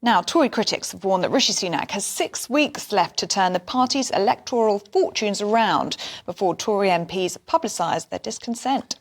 Now, Tory critics have warned that Rishi Sunak has 6 weeks left to turn the party's electoral fortunes around before Tory MPs publicise their discontent.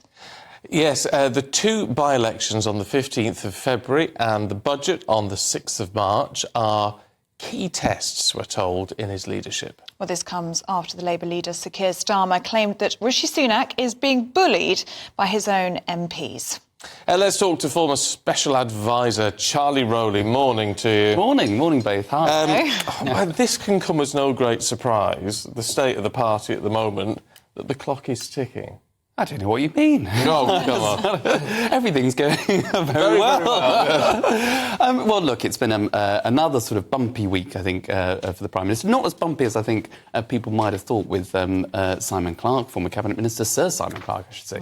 Yes, the two by-elections on the 15th of February and the budget on the 6th of March are key tests, we're told, in his leadership. Well, this comes after the Labour leader, Sir Keir Starmer, claimed that Rishi Sunak is being bullied by his own MPs. Let's talk to former Special Advisor Charlie Rowley. Morning to you. Morning both. Hi. Well, this can come as no great surprise, the state of the party at the moment, that the clock is ticking. I don't know what you mean. Oh, come on. Everything's going very well. Well, look, it's been another sort of bumpy week, I think, for the Prime Minister. Not as bumpy as I think people might have thought with Simon Clarke, former Cabinet Minister, Sir Simon Clarke, I should say,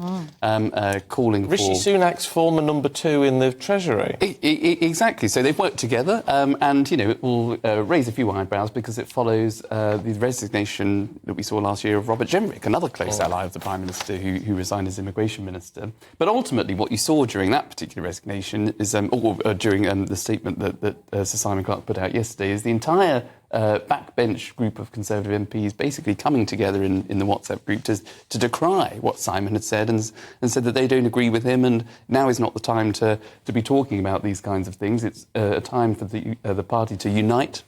calling for... Rishi Sunak's former number 2 in the Treasury. Exactly. So they've worked together and, you know, it will raise a few eyebrows because it follows the resignation that we saw last year of Robert Jenrick, another close ally of the Prime Minister who resigned as Immigration Minister. But ultimately, what you saw during that particular resignation is, during the statement that Sir Simon Clarke put out yesterday, is the entire backbench group of Conservative MPs basically coming together in the WhatsApp group to decry what Simon had said and said that they don't agree with him, and now is not the time to be talking about these kinds of things. It's a time for the party to unite,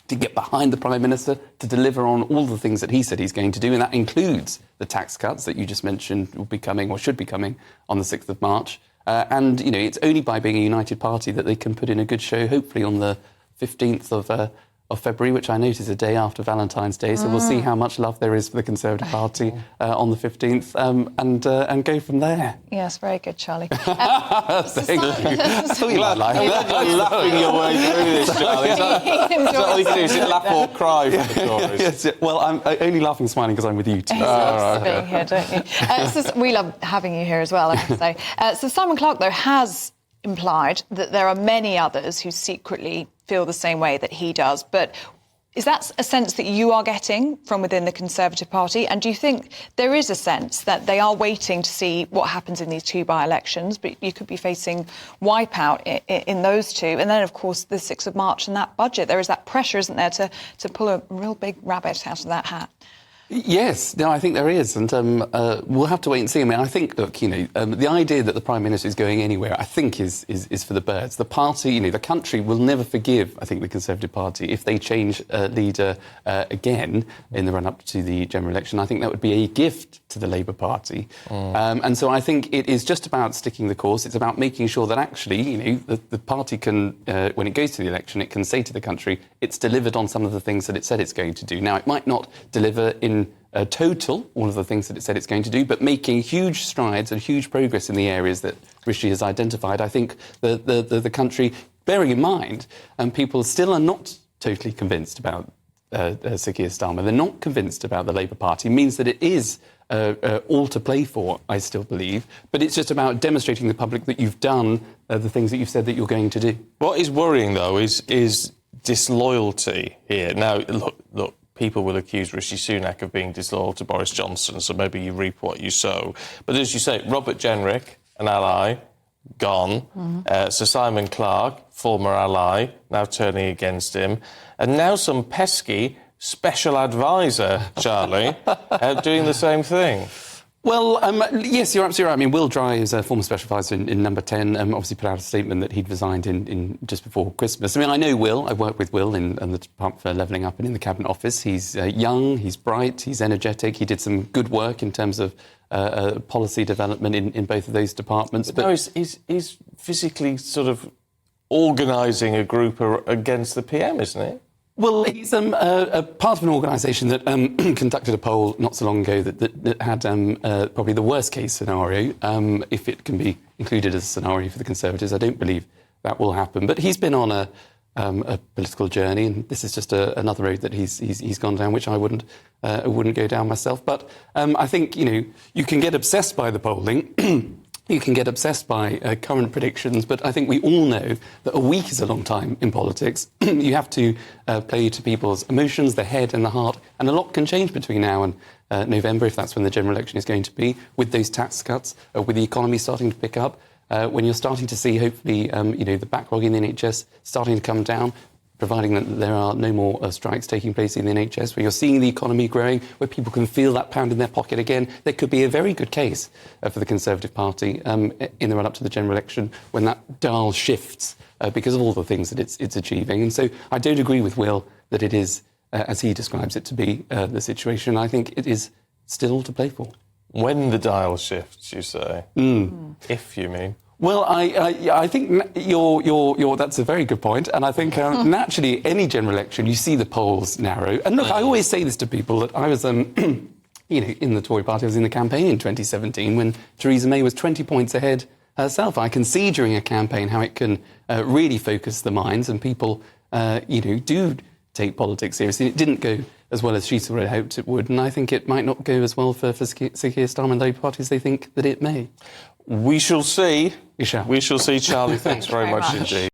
to get behind the Prime Minister, to deliver on all the things that he said he's going to do, and that includes the tax cuts that you just mentioned will be coming, or should be coming, on the 6th of March. And, you know, it's only by being a united party that they can put in a good show, hopefully on the 15th of February, which I note is a day after Valentine's Day, so we'll see how much love there is for the Conservative Party on the 15th and go from there. Yes, very good, Charlie. Thank you. You're laughing your way through this, Charlie. Is that all you can do? Is it laugh or cry for the Tories? Yes, well, I'm only laughing and smiling because I'm with you too. Being here, don't you? We love having you here as well, I have to say. So Simon Clarke, though, has implied that there are many others who secretly feel the same way that he does. But is that a sense that you are getting from within the Conservative Party? And do you think there is a sense that they are waiting to see what happens in these two by-elections, but you could be facing wipeout in those two? And then, of course, the 6th of March and that budget. There is that pressure, isn't there, to pull a real big rabbit out of that hat? Yes, no, I think there is, and we'll have to wait and see. I mean, I think, look, you know, the idea that the Prime Minister is going anywhere, I think, is for the birds. The party, you know, the country will never forgive, I think, the Conservative Party if they change leader again in the run-up to the general election. I think that would be a gift to the Labour Party. And so I think it is just about sticking the course. It's about making sure that actually, you know, the party can, when it goes to the election, it can say to the country, it's delivered on some of the things that it said it's going to do. Now, it might not deliver in total all of the things that it said it's going to do, but making huge strides and huge progress in the areas that Rishi has identified. I think the country, bearing in mind, people still are not totally convinced about Sir Keir Starmer. They're not convinced about the Labour Party. It means that it is all to play for, I still believe, but it's just about demonstrating to the public that you've done the things that you've said that you're going to do. What is worrying, though, is disloyalty here. Now, look, people will accuse Rishi Sunak of being disloyal to Boris Johnson, so maybe you reap what you sow. But as you say, Robert Jenrick, an ally, gone. Sir Simon Clarke, former ally, now turning against him. And now some pesky special advisor, Charlie, doing the same thing. Well, yes, you're absolutely right. I mean, Will Dry is a former special advisor in Number 10, obviously put out a statement that he'd resigned in just before Christmas. I mean, I know Will. I worked with Will in the Department for Levelling Up and in the Cabinet Office. He's young, he's bright, he's energetic. He did some good work in terms of policy development in both of those departments. But no, he's physically sort of organising a group against the PM, isn't it? Well, he's a part of an organisation that conducted a poll not so long ago that had probably the worst-case scenario, if it can be included as a scenario for the Conservatives. I don't believe that will happen. But he's been on a political journey, and this is just another road that he's gone down, which I wouldn't go down myself. But I think, you know, you can get obsessed by the polling. You can get obsessed by current predictions, but I think we all know that a week is a long time in politics. You have to play to people's emotions, their head and the heart, and a lot can change between now and November, if that's when the general election is going to be, with those tax cuts, with the economy starting to pick up. when you're starting to see, hopefully, the backlog in the NHS starting to come down, providing that there are no more strikes taking place in the NHS, where you're seeing the economy growing, where people can feel that pound in their pocket again, there could be a very good case for the Conservative Party in the run-up to the general election when that dial shifts because of all the things that it's achieving. And so I don't agree with Will that it is, as he describes it to be, the situation. I think it is still to play for. When the dial shifts, you say? If you mean. Well, I think that's a very good point, and I think naturally any general election you see the polls narrow. And look, I always say this to people that I was, in the Tory party, I was in the campaign in 2017 when Theresa May was 20 points ahead herself. I can see during a campaign how it can really focus the minds, and people, do take politics seriously. It didn't go as well as she sort of hoped it would, and I think it might not go as well for Sir Keir Starmer and the Labour Party as they think that it may. We shall see. We shall. We shall see, Charlie. Thanks very much indeed.